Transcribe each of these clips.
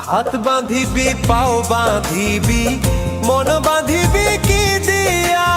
হাত বাঁধিবি পাও বাঁধিবি মন বাঁধিবি কি দিয়া?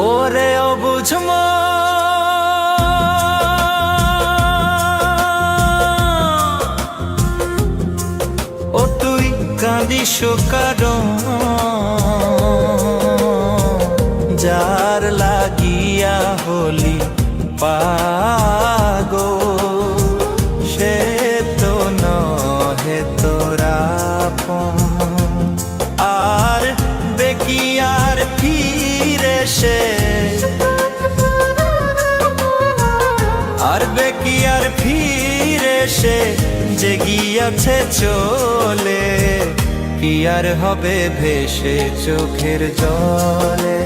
ওরে অবুঝ ও তুই কাঁদিস কারণ যার লাগিয়া হলি পাগল সে তো নহে তোরা আর দেখি আর ফিরে সে আর বেকি আর ফিরে সে যে গিয়াছে চলে কি আর হবে ভেসে চোখের জলে?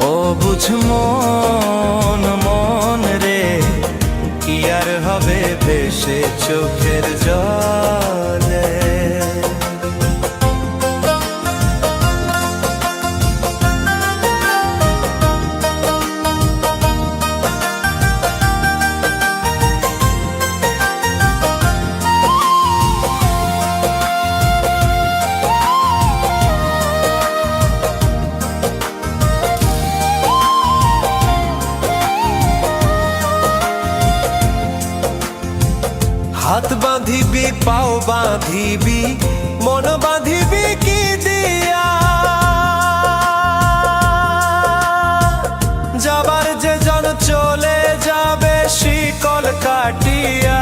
ও বুঝ মন মন রে কি আর হবে ভেসে চোখের জলে? হাত বাঁধিবি পাও বাঁধিবি মন বাঁধিবি কি দিয়া? যাবার যে জন চলে যাবে শিকল কাটিয়া।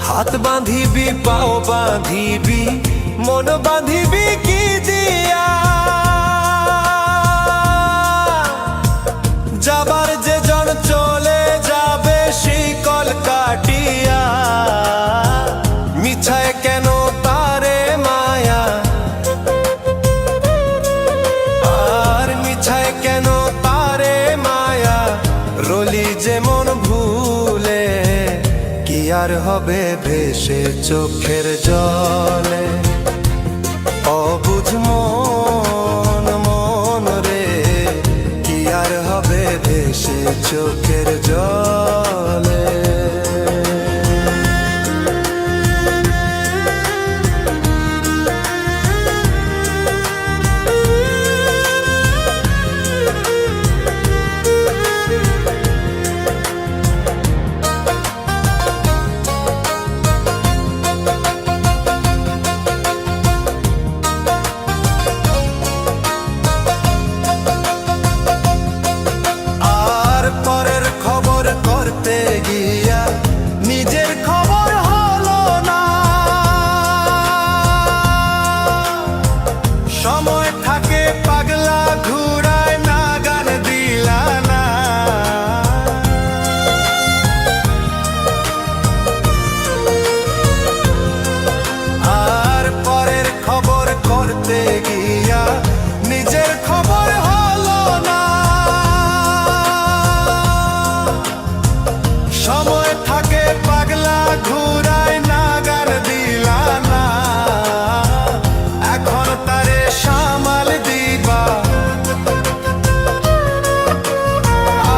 হাত বাঁধিবি পাও বাঁধিবি মন বাঁধিবি কি দিয়া? যাবার যে জন চলে যাবে শিকল কাটিয়া। মিছায় কেন তারে মায়া আর মিছায় কেন তারে মায়া রলি যেমন ভুলে কি আর হবে ভেসে চোখের জলে? অবুঝ মন মন রে কি আর হবে ভেসে চোখের জলে? করতে গিয়া নিজের খবর হলো না। সময় থাকে পাগলা ঘুরায় না গান দিলা না। আর পরের খবর করতে গিয়া নিজের খবর হলো না। সময় থাকে পাগলা ঘুরায় না গান দিলা না। এখন তারে সামাল দিবা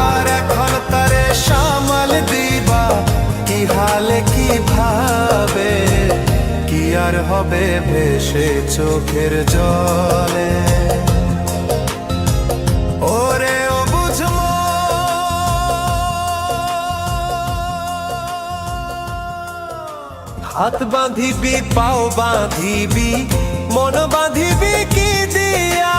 আর এখন তারে সামাল দিবা কি হালে কি ভাবে কি আর হবে ভেসে চোখের জলে? ওরে হাত বাঁধিবি পাও বাঁধিবি মন বাঁধিবি কি দিয়া?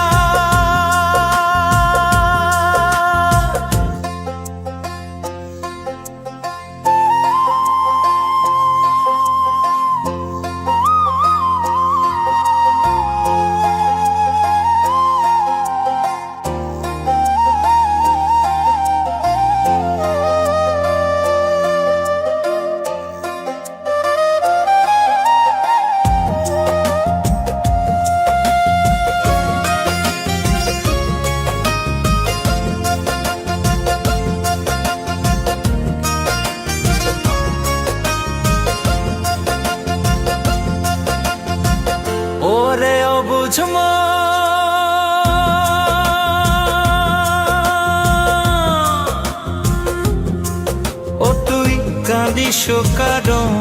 কাঁদিস কারণ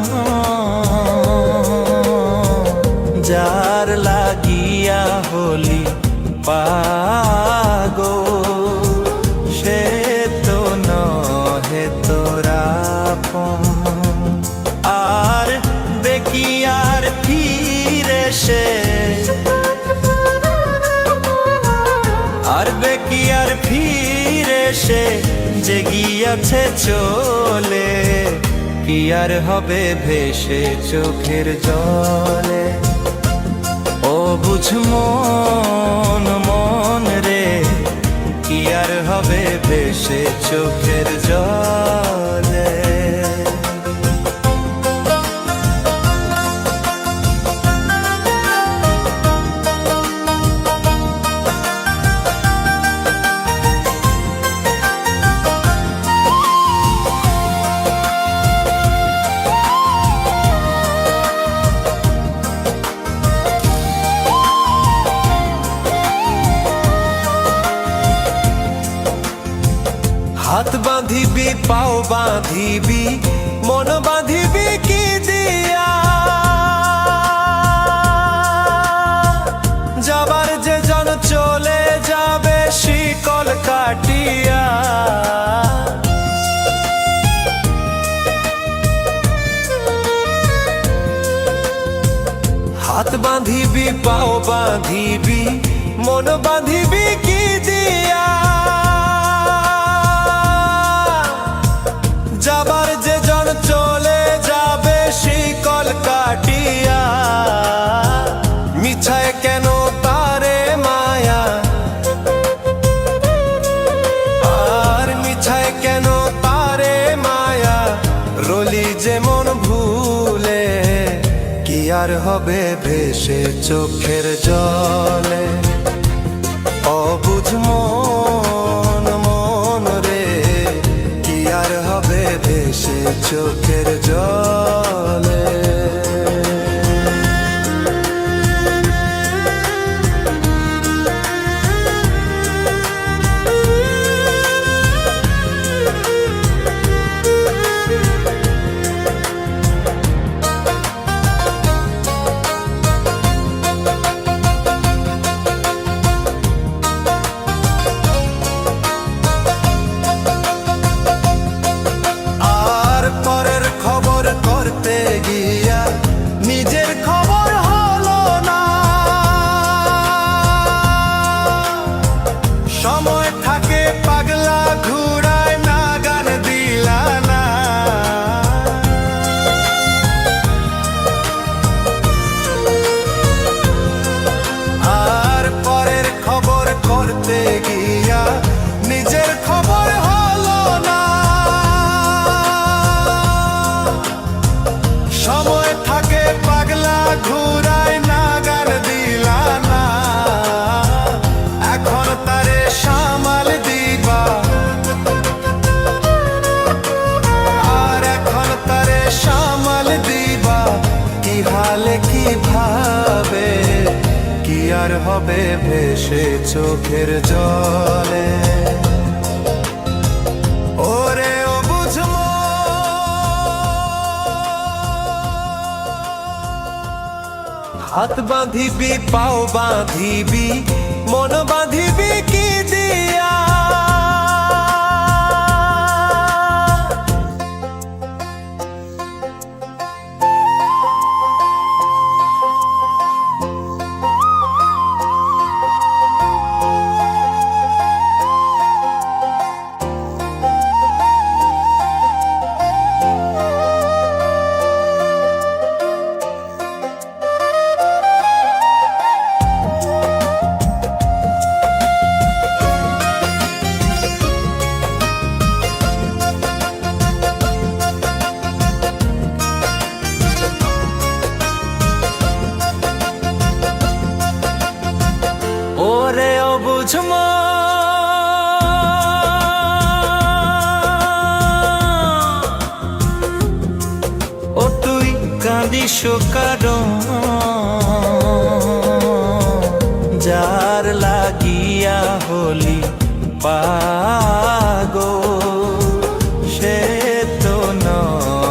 যার লাগিয়া হলি পাগল, সে তো নহে তোরা আপন। আর দেখি আর ফিরে সে, আর দেখি আর ফিরে সে যে গিয়াছে চলে, কি আর হবে ভেসে চোখের জলে। ও বুঝ মন মন রে, কি আর হবে ভেসে চোখের জলে। হাত বাঁধিবি পাও বাঁধিবি মন বাঁধিবি কি দিয়া, যাবার যে জন চলে যাবে শিকল কাটিয়া। হাত বাঁধিবি পাও বাঁধিবি মন বাঁধিবি কি দিয়া, যাবার যে জন চলে যাবে শিকল কাটিয়া। মিছায় কেন তারে মায়া, আর মিছায় কেন তারে মায়া, রলি যেমন ভুলে, কি আর হবে ভেসে চোখের জলে। অবুঝ মন মন রে, কি আর হবে ভেসে চোখের জলে। করতে গিয়া নিজের খবর হলো না, সময় থাকে পাগলা ঘুরায় না গান দিলা না। আর পরের খবর করতে গিয়া নিজের খবর হলো না, সময় থাকে পাগলা ঘুরায় না গান দিলা না। এখন তারে সামাল দিবা, আর এখন তারে সামাল দিবা কি হালে কি ভাবে, কি আর হবে ভেসে চোখের জলে। ওরে ও বুঝমো, হাত বাঁধিবি পাও বাঁধিবি মন বাঁধিবি কি দিয়া, ওরে ও বুঝমো, ও তুই কাঁদিস কারণ যার লাগিয়া হলি পাগল, সে তো নয়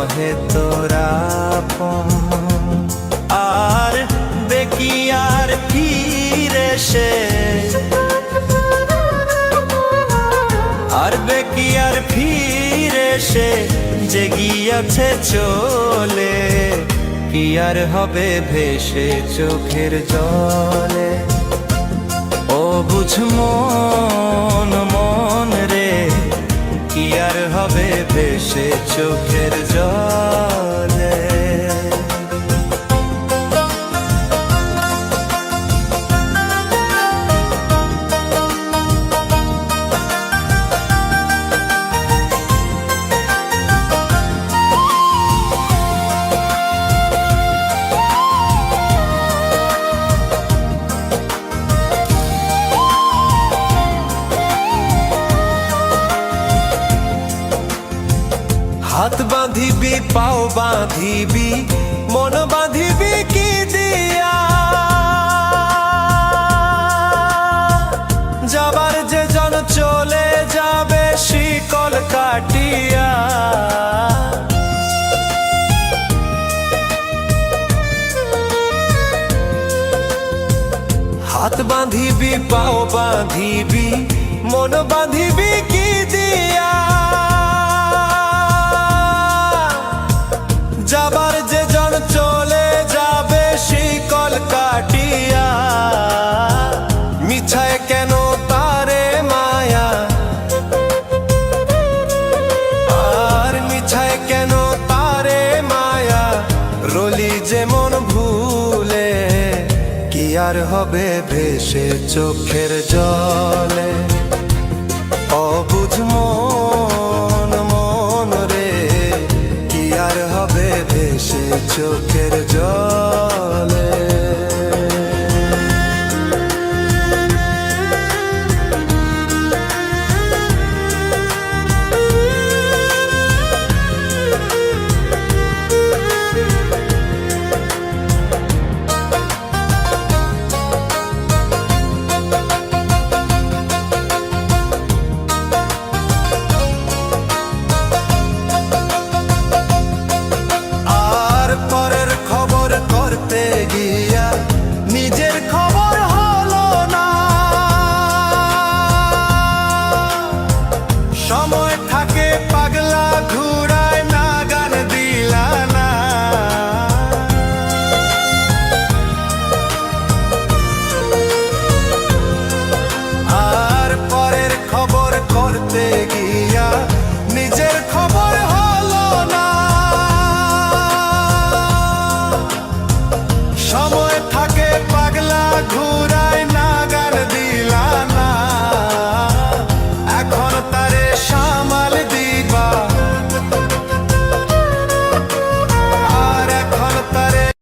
সে যে গিয়াছে চলে, কি আর হবে ভেসে চোখের জলে। ও বুঝ মন মন রে, কি আর হবে ভেসে চোখের জলে। হাত বাঁধিবি পাও বাঁধিবি মন বাঁধিবি কি দিয়া, যাবার যে জন চলে যাবে শিকল কাটিয়া। হাত বাঁধিবি পাও বাঁধিবি মন বাঁধিবি কি দিয়া, যাবার যে জন চলে যাবে শিকল কাটিয়া। মিছায় কেন তারে মায়া, আর মিছায় কেন তারে মায়া, রলি যে মন ভুলে, কি আর হবে ভেসে চোখের জলে। অবুঝ মন মন রে, কি আর হবে ভেসে চোখের